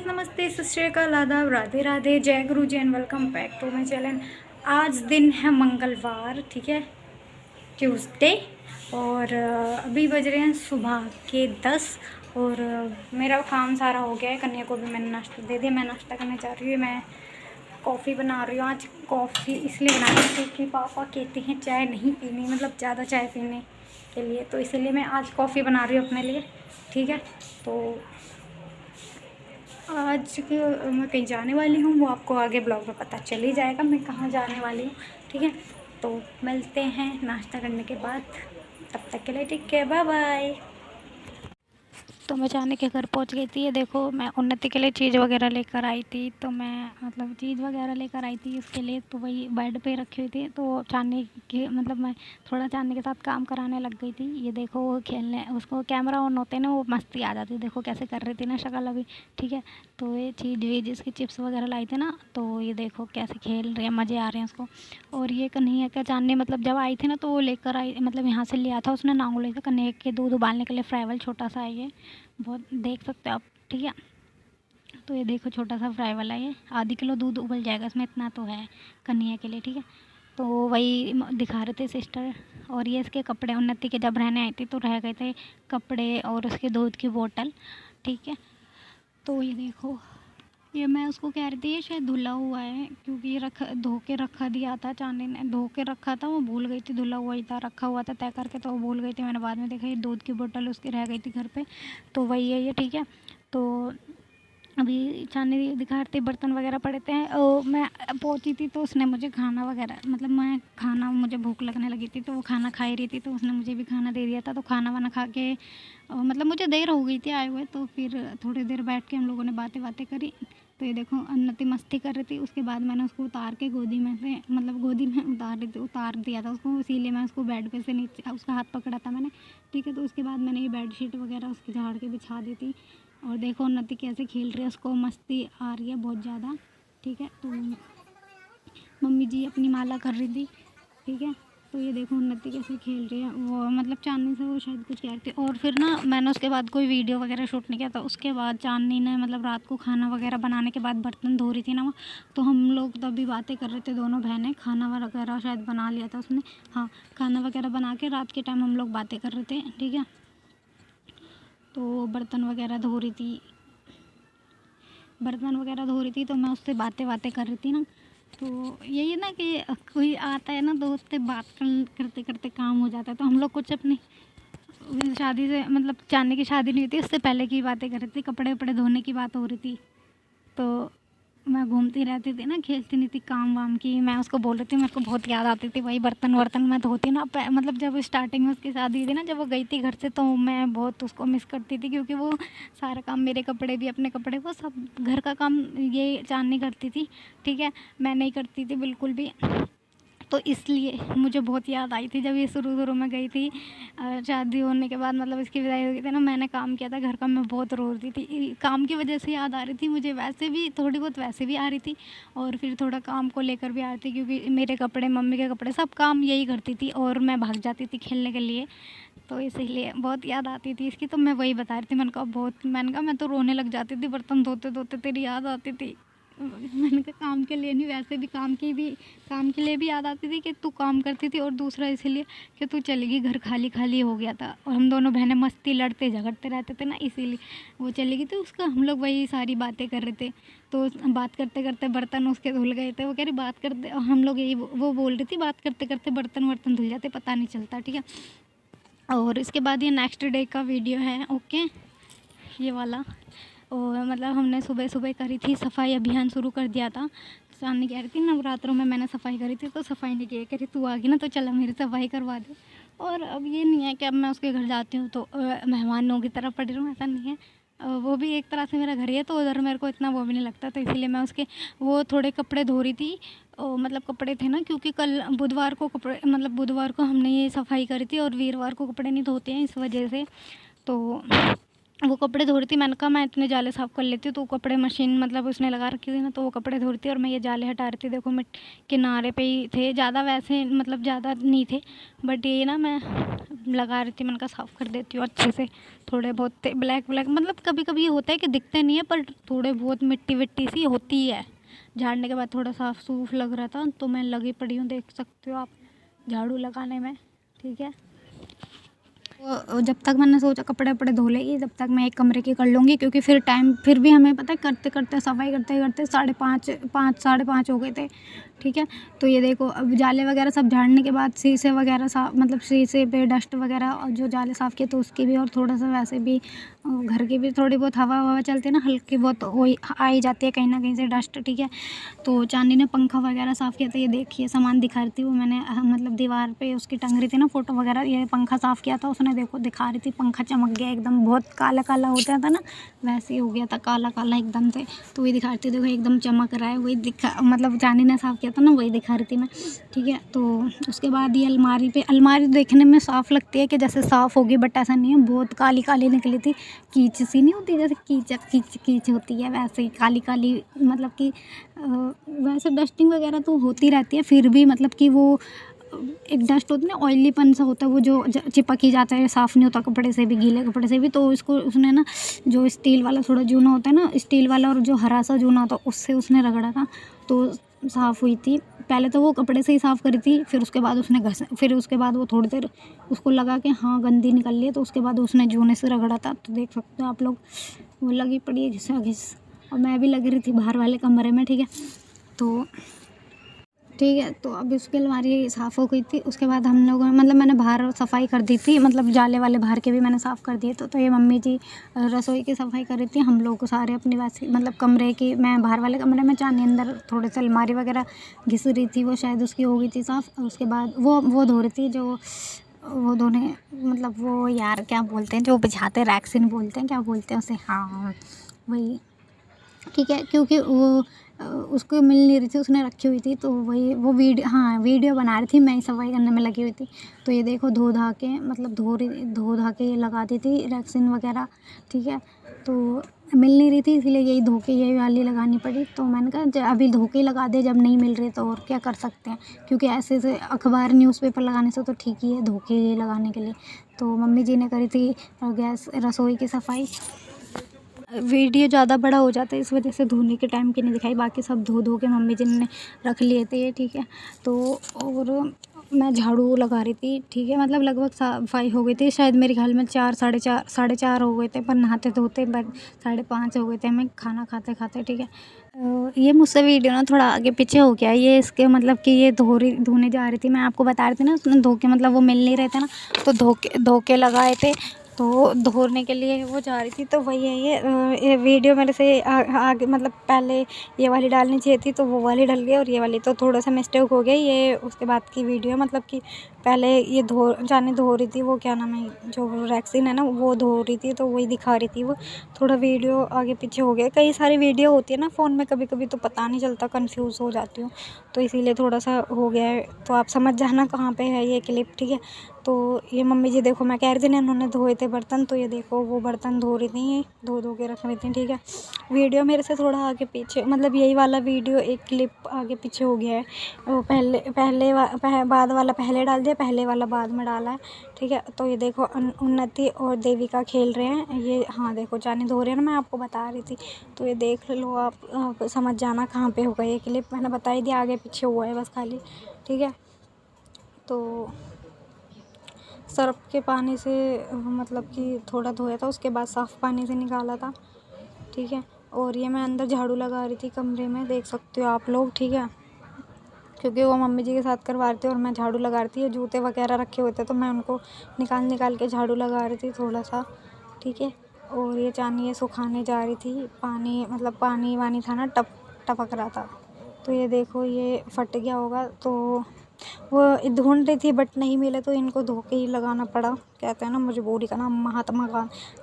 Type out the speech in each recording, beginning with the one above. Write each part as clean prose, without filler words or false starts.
नमस्ते, सत श्री अकाल, आदाब, राधे राधे, जय Guru ji and welcome back to my channel. आज दिन है मंगलवार, ठीक है, ट्यूसडे। और अभी बज रहे हैं सुबह के 10। और मेरा काम सारा हो गया है। कन्या को भी मैंने नाश्ता दे दिया। मैं नाश्ता करने जा रही हूँ। मैं कॉफ़ी बना रही हूँ। आज कॉफ़ी इसलिए बना रही हूँ क्योंकि पापा कहते हैं चाय नहीं पीनी, मतलब ज़्यादा चाय पीने के लिए, तो इसीलिए मैं आज कॉफ़ी बना रही हूँ अपने लिए, ठीक है। तो आज मैं कहीं जाने वाली हूँ, वो आपको आगे ब्लॉग में पता चल ही जाएगा मैं कहाँ जाने वाली हूँ, ठीक है। तो मिलते हैं नाश्ता करने के बाद, तब तक के लिए ठीक है, बाय बाय। तो मैं जाने के घर पहुंच गई थी। ये देखो, मैं उन्नति के लिए चीज़ वगैरह लेकर आई थी। तो मैं मतलब चीज़ वगैरह लेकर आई थी उसके लिए, तो वही बेड पे रखी हुई थी। तो चांदी के मतलब मैं थोड़ा चांदी के साथ काम कराने लग गई थी। ये देखो, वो खेलने, उसको कैमरा ऑन होते ना वो मस्ती आ जाती। देखो कैसे कर रही थी ना शक्ल अभी, ठीक है। तो ये चीज़ वीज इसकी चिप्स वगैरह लाई थी ना, तो ये देखो कैसे खेल रही है, मज़े आ रहे हैं उसको। और ये कन्हैया का चांदी मतलब जब आई थी ना तो वो लेकर आई, मतलब यहाँ से लिया था उसने, नांगू ले था कन्हैया के दूध उबालने के लिए। फ्राइवल छोटा सा है ये, बहुत देख सकते हो आप, ठीक है। तो ये देखो छोटा सा फ्राई वाला, ये आधी किलो दूध उबल जाएगा इसमें, इतना तो है कन्हैया के लिए, ठीक है। तो वही दिखा रहे थे सिस्टर। और ये इसके कपड़े, उन्नति के जब रहने आई थी तो रह गए थे कपड़े और उसके दूध की बोतल, ठीक है। तो ये देखो, ये मैं उसको कह रही थी ये शायद धुला हुआ है, क्योंकि ये धो के रखा दिया था, चांदी ने धो के रखा था, वो भूल गई थी, धुला हुआ ही था, रखा हुआ था तय करके, तो वो भूल गई थी। मैंने बाद में देखा ये दूध की बोतल उसकी रह गई थी घर पे, तो वही है ये, ठीक है। तो अभी चांदी दिखा रही थी, बर्तन वगैरह पड़े थे। मैं पहुंची थी तो उसने मुझे खाना वगैरह, मतलब मैं खाना, मुझे भूख लगने लगी थी तो वो खाना खा ही रही थी, तो उसने मुझे भी खाना दे दिया था। तो खाना वाना खा के मतलब मुझे देर हो गई थी आए हुए, तो फिर थोड़ी देर बैठ के हम लोगों ने बातें बातें करी। तो ये देखो उन्नति मस्ती कर रही थी। उसके बाद मैंने उसको उतार के गोदी में से, मतलब गोदी में उतार दिया था उसको, इसीलिए मैं उसको बेड पे से नीचे, उसका हाथ पकड़ा था मैंने, ठीक है। तो उसके बाद मैंने ये बेड शीट वगैरह उसकी झाड़ के बिछा दी थी। और देखो उन्नति कैसे खेल रही है, उसको मस्ती आ रही है बहुत ज़्यादा, ठीक है। तो मम्मी जी अपनी माला कर रही थी, ठीक है। तो ये देखो उन्नति कैसे खेल रही है, वो मतलब चांदनी से वो शायद कुछ कह रही थी। और फिर ना मैंने उसके बाद कोई वीडियो वगैरह शूट नहीं किया था। उसके बाद चांदनी ने मतलब रात को खाना वगैरह बनाने के बाद बर्तन धो रही थी ना वो, तो हम लोग तभी बातें कर रहे थे दोनों बहनें। खाना वगैरह शायद बना लिया था उसने, हाँ, खाना वगैरह बना के रात के टाइम हम लोग बातें कर रहे थे, ठीक है। तो बर्तन वगैरह धो रही थी, तो मैं उससे बातें कर रही थी ना। तो यही है ना कि कोई आता है ना तो उससे बात करते करते काम हो जाता है। तो हम लोग कुछ अपनी शादी से, मतलब चांदनी की शादी नहीं हुई थी उससे पहले की बातें कर रही थी, कपड़े वपड़े धोने की बात हो रही थी। तो मैं घूमती रहती थी ना, खेलती नहीं थी काम वाम की। मैं उसको बोल रही थी, मेरे को बहुत याद आती थी वही बर्तन वर्तन मैं धोती ना, मतलब जब स्टार्टिंग में उसकी शादी हुई थी ना, जब वो गई थी घर से, तो मैं बहुत उसको मिस करती थी, क्योंकि वो सारा काम, मेरे कपड़े भी, अपने कपड़े, वो सब घर का काम ये चांदनी करती थी, ठीक है। मैं नहीं करती थी बिल्कुल भी। तो इसलिए मुझे बहुत याद आई थी जब ये शुरू शुरू में गई थी शादी होने के बाद, मतलब इसकी विदाई हो गई थी ना, मैंने काम किया था घर का, मैं बहुत रो रही थी, काम की वजह से याद आ रही थी मुझे, वैसे भी थोड़ी बहुत वैसे भी आ रही थी, और फिर थोड़ा काम को लेकर भी आ रही थी, क्योंकि मेरे कपड़े, मम्मी के कपड़े, सब काम यही करती थी और मैं भाग जाती थी खेलने के लिए। तो इसीलिए बहुत याद आती थी इसकी। तो मैं वही बता रही थी, मैंने कहा मैं तो रोने लग जाती थी बर्तन धोते धोते, तेरी याद आती थी। मैंने कहा काम के लिए नहीं, वैसे भी काम के लिए भी याद आती थी कि तू काम करती थी, और दूसरा इसलिए कि तू चली गई, घर खाली खाली हो गया था, और हम दोनों बहनें मस्ती लड़ते झगड़ते रहते थे ना, इसीलिए वो चली गई। तो उसका हम लोग वही सारी बातें कर रहे थे। तो बात करते करते बर्तन उसके धुल गए थे। वो कह रही बात करते, हम लोग यही, वो बोल रही थी बात करते करते बर्तन वर्तन धुल जाते, पता नहीं चलता, ठीक है। और इसके बाद ये नेक्स्ट डे का वीडियो है, ओके, ये वाला। और मतलब हमने सुबह सुबह करी थी सफाई अभियान, शुरू कर दिया था। सामने कह रही थी नवरात्रों में मैंने सफाई करी थी, तो सफाई नहीं की, कह रही तू आ गई ना तो चला मेरी सफाई करवा दे। और अब ये नहीं है कि अब मैं उसके घर जाती हूँ तो मेहमानों की तरह पड़ी रहूँ, ऐसा नहीं है। वो भी एक तरह से मेरा घर ही है, तो उधर मेरे को इतना वो भी नहीं लगता, तो इसीलिए मैं उसके वो थोड़े कपड़े धो रही थी। मतलब कपड़े थे ना, क्योंकि कल बुधवार को कपड़े, मतलब बुधवार को हमने ये सफाई करी थी और वीरवार को कपड़े नहीं धोते हैं, इस वजह से। तो वो कपड़े धो रही थी, मैंने कहा मैं इतने जाले साफ़ कर लेती हूँ, तो कपड़े मशीन मतलब उसने लगा रखी थी ना, तो वो कपड़े धो रही थी और मैं ये जाले हटा रही थी। देखो मैं किनारे पे ही थे, ज़्यादा वैसे मतलब ज़्यादा नहीं थे, बट ये ना मैं लगा रही थी, मैंने कहा साफ़ कर देती हूँ अच्छे से। थोड़े बहुत ब्लैक ब्लैक मतलब कभी कभी ये होता है कि दिखते नहीं है, पर थोड़े बहुत मिट्टी विट्टी सी होती ही है। झाड़ने के बाद थोड़ा साफ सूफ लग रहा था, तो मैं लगी पड़ी हूँ, देख सकते हो आप, झाड़ू लगाने में। ठीक है, तो जब तक मैंने सोचा कपड़े वपड़े धो लेगी, जब तक मैं एक कमरे की कर लूँगी, क्योंकि फिर टाइम फिर भी हमें पता है करते करते सफाई करते करते 5:30 हो गए थे। ठीक है, तो ये देखो अब जाले वगैरह सब झाड़ने के बाद शीशे वगैरह साफ, मतलब शीशे पे डस्ट वगैरह और जो जाले साफ़ किए तो उसकी भी, और थोड़ा सा वैसे भी घर की भी थोड़ी बहुत हवा चलती है ना, हल्की बहुत वही आ ही जाती है कहीं ना कहीं से डस्ट। ठीक है, तो चांदी ने पंखा वगैरह साफ़ किया था, ये देखिए सामान दिखा रही थी वो, मैंने मतलब दीवार पे उसकी टंग रही थी ना फ़ोटो वगैरह, ये पंखा साफ़ किया था उसने, देखो दिखा रही थी, पंखा चमक गया एकदम, बहुत काला काला हो जाता ना वैसे ही हो गया था, काला काला एकदम से। तो वही दिखा रही थी, देखो एकदम चमक रहा है, वही दिखा, मतलब चांदी ने साफ़ किया था ना, वही दिखा रही थी मैं। ठीक है, तो उसके बाद ये अलमारी देखने में साफ़ लगती है कि जैसे साफ़ होगी, बट ऐसा नहीं है, बहुत काली काली निकली थी, कीच सी नहीं होती, जैसे कीच होती है वैसे ही काली काली, मतलब कि वैसे डस्टिंग वगैरह तो होती रहती है, फिर भी मतलब कि वो एक डस्ट होती है ना, ऑयलीपन सा होता है वो, जो चिपक ही जाता है, साफ़ नहीं होता कपड़े से भी, गीले कपड़े से भी। तो इसको उसने ना, जो स्टील वाला थोड़ा जूना होता है ना, स्टील वाला और जो हरा सा जूना होता है, उससे उसने रगड़ा था, तो साफ़ हुई थी। पहले तो वो कपड़े से ही साफ़ करी थी, फिर उसके बाद उसने फिर उसके बाद वो थोड़ी देर उसको लगा कि हाँ गंदी निकल रही है, तो उसके बाद उसने जूने से रगड़ा था। तो देख सकते हो आप लोग, वो लगी पड़ी है घिसा घिस, और मैं भी लग रही थी बाहर वाले कमरे में। ठीक है, तो ठीक है, तो अभी उसकी अलमारी साफ़ हो गई थी। उसके बाद हम लोगों ने, मतलब मैंने बाहर सफाई कर दी थी, मतलब जाले वाले बाहर के भी मैंने साफ़ कर दिए। तो ये मम्मी जी रसोई की सफाई कर रही थी, हम लोग सारे अपनी वैसे मतलब कमरे की, मैं बाहर वाले कमरे में, चांदी अंदर थोड़े से अलमारी वगैरह घिस रही थी, वो शायद उसकी हो गई थी साफ़। और उसके बाद वो धो रही थी, जो वो धोने, मतलब वो यार क्या बोलते हैं, जो बिछाते रैक्सिन बोलते हैं, क्या बोलते हैं उसे, हाँ वही। ठीक है, क्योंकि वो उसको मिल नहीं रही थी, उसने रखी हुई थी, तो वही वो वीडियो बना रही थी, मैं ही सफाई करने में लगी हुई थी। तो ये देखो धो धा के, मतलब धो धा के ये लगा दी थी रैक्सिन वगैरह। ठीक है, तो मिल नहीं रही थी, इसीलिए यही धो के यही वाली लगानी पड़ी। तो मैंने कहा अभी धो के लगा दे, जब नहीं मिल रही तो और क्या कर सकते हैं, क्योंकि ऐसे से अखबार न्यूज़पेपर लगाने से तो ठीक ही है धो के ये लगाने के लिए। तो मम्मी जी ने करी थी गैस रसोई की सफाई। वीडियो ज़्यादा बड़ा हो जाता है, इस वजह से धोने के टाइम की नहीं दिखाई, बाकी सब धो के मम्मी जी ने रख लिए थे। ठीक है, तो और मैं झाड़ू लगा रही थी। ठीक है, मतलब लगभग सफाई हो गई थी, शायद मेरे ख्याल में 4 साढ़े 4 हो गए थे, पर नहाते धोते 5:30 हो गए थे हमें खाना खाते खाते। ठीक है, ये मुझसे वीडियो ना थोड़ा आगे पीछे हो गया, ये इसके मतलब कि ये धोने जा रही थी, मैं आपको बता रही थी ना, उसने धो के, मतलब वो मिल नहीं रहे थे ना, तो धो के लगाए थे, तो धोने के लिए वो जा रही थी। तो वही है, ये वीडियो मेरे से आगे, मतलब पहले ये वाली डालनी चाहिए थी, तो वो वाली डल गई, और ये वाली तो थोड़ा सा मिस्टेक हो गया, ये उसके बाद की वीडियो, मतलब कि पहले ये धो रही थी, वो क्या नाम है, जो रैक्सिन है ना, वो धो रही थी, तो वही दिखा रही थी, वो थोड़ा वीडियो आगे पीछे हो गया। कई सारी वीडियो होती है ना फ़ोन में, कभी कभी तो पता नहीं चलता, कंफ्यूज हो जाती हूँ, तो इसीलिए थोड़ा सा हो गया है, तो आप समझ जाना कहाँ पे है ये क्लिप। ठीक है, तो ये मम्मी जी देखो, मैं कह रही थी ना उन्होंने धोए थे बर्तन, तो ये देखो वो बर्तन धो रही थी, धो के रख रही थी। ठीक है, वीडियो मेरे से थोड़ा आगे पीछे, मतलब यही वाला वीडियो एक क्लिप आगे पीछे हो गया है, वो बाद वाला पहले डाल दिया, पहले वाला बाद में डाला है। ठीक है, तो ये देखो उन्नति और देविका खेल रहे हैं, ये हाँ देखो चांदी धो रहे हैं ना, मैं आपको बता रही थी, तो ये देख लो आप समझ जाना कहाँ पे होगा ये क्लिप, मैंने बता ही दिया, आगे पीछे हुआ है बस खाली। ठीक है, तो सर्फ के पानी से मतलब कि थोड़ा धोया था, उसके बाद साफ़ पानी से निकाला था। ठीक है, और ये मैं अंदर झाड़ू लगा रही थी कमरे में, देख सकते हो आप लोग। ठीक है, क्योंकि वो मम्मी जी के साथ करवा रही थी और मैं झाड़ू लगा रही थी, ये जूते वगैरह रखे हुए थे, तो मैं उनको निकाल के झाड़ू लगा रही थी थोड़ा सा। ठीक है, और ये चांदी ये सुखाने जा रही थी, पानी मतलब पानी वानी था ना, टपक रहा था, तो ये देखो ये फट गया होगा, तो वो ढूंढ रही थी बट नहीं मिले, तो इनको धो के ही लगाना पड़ा, कहते हैं ना मजबूरी का नाम महात्मा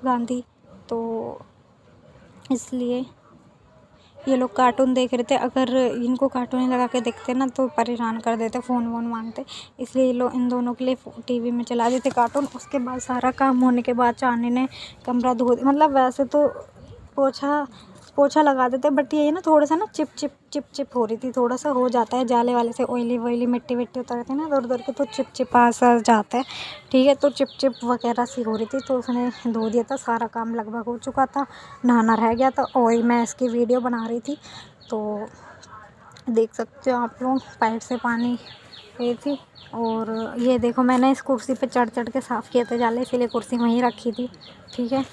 गांधी, तो इसलिए ये लोग कार्टून देख रहे थे, अगर इनको कार्टून लगा के देखते ना तो परेशान कर देते, फ़ोन वोन मांगते, इसलिए ये लोग इन दोनों के लिए टीवी में चला देते कार्टून। उसके बाद सारा काम होने के बाद चांदी ने कमरा धो, मतलब वैसे तो पोछा पोछा लगा देते, बट ये ना थोड़ा सा ना चिप चिप चिप चिप हो रही थी, थोड़ा सा हो जाता है जाले वाले से, ऑयली वॉयली मिट्टी विट्टी उतरती है ना इधर उधर के, तो चिप चिपा सा जाता है, ठीक है। तो चिप चिप वगैरह सी हो रही थी, तो उसने धो दिया था। सारा काम लगभग हो चुका था, नहाना रह गया था, और मैं इसकी वीडियो बना रही थी। तो देख सकते हो आप लोग, पाइप से पानी ये थी। और ये देखो, मैंने इस कुर्सी पे चढ़ चढ़ के साफ़ किया था जाले, इसीलिए कुर्सी वहीं रखी थी, ठीक है।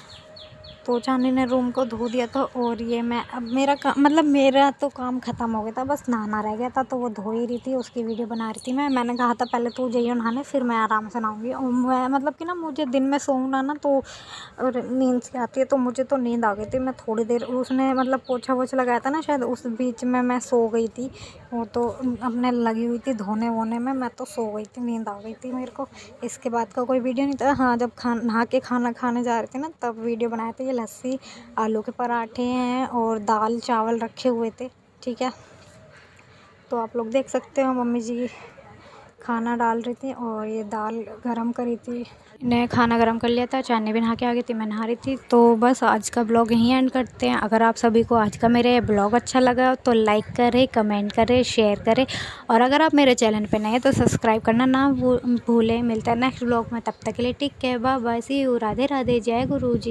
तो चांदी ने रूम को धो दिया था, और ये मैं अब मेरा काम मतलब मेरा तो काम ख़त्म हो गया था, बस नहाना रह गया था। तो वो धो ही रही थी, उसकी वीडियो बना रही थी मैंने कहा था पहले तू जाइए नहाने, फिर मैं आराम से नहाऊंगी। और मैं मतलब कि ना मुझे दिन में सोऊं ना तो और नींद सी आती है, तो मुझे तो नींद आ गई थी। मैं थोड़ी देर उसने मतलब पोछा वोछा लगाया था ना शायद, उस बीच में मैं सो गई थी। वो तो अपने लगी हुई थी धोने वोने में, मैं तो सो गई थी, नींद आ गई थी मेरे को। इसके बाद का कोई वीडियो नहीं था। हाँ, जब नहा के खाना खाने जा रहे थे ना, तब वीडियो बनाए थे। ये लस्सी, आलू के पराठे हैं, और दाल चावल रखे हुए थे, ठीक है। तो आप लोग देख सकते हो, मम्मी जी खाना डाल रही थी, और ये दाल गरम करी थी। ने खाना गरम कर लिया था, चाय भी नहा के आ गई थी, मैं नहा रही थी। तो बस आज का ब्लॉग यहीं एंड करते हैं। अगर आप सभी को आज का मेरे ब्लॉग अच्छा लगा तो लाइक करें, कमेंट करें, शेयर करें, और अगर आप मेरे चैनल पे नए हैं तो सब्सक्राइब करना ना भूलें। मिलता है नेक्स्ट ब्लॉग में, तब तक के लिए take care, bye bye, see you, Radhe Radhe, जय गुरु जी।